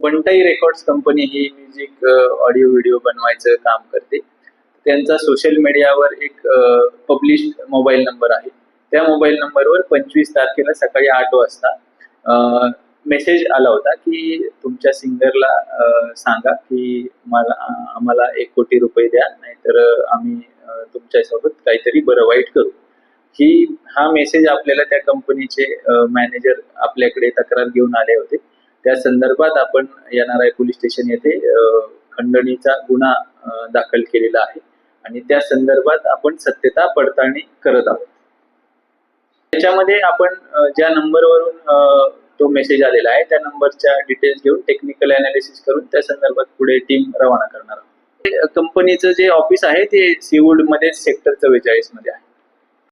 पंटाई records company ही music audio video बनवायचं काम करते. त्यांचा सोशल मीडियावर एक पब्लिश्ड मोबाईल नंबर आहे. त्या मोबाईल नंबरवर 25 तारखेला सकाळी 8 वाजता मेसेज आला होता की तुमच्या सिंगरला सांगा की आम्हाला 1 कोटी रुपये द्या, नाहीतर आम्ही तुमच्यासोबत काहीतरी बरं वाईट करू. हा मेसेज आपल्याला त्या कंपनीचे मॅनेजर आपल्याकडे तक्रार घेऊन आले होते. त्या संदर्भात आपण NRI पोलीस स्टेशन येथे खंडणीचा गुन्हा दाखल केलेला आहे आणि त्या संदर्भात आपण सत्यता पडताळणी करत आहोत. त्याच्यामध्ये आपण ज्या नंबरवरून तो मेसेज आलेला आहे त्या नंबरच्या डिटेल्स घेऊन टेक्निकल अनालिसिस करून त्या संदर्भात पुढे टीम रवाना करणार आहोत. कंपनीचं जे ऑफिस आहे ते सीवूड मध्ये सेक्टर 44 मध्ये आहे.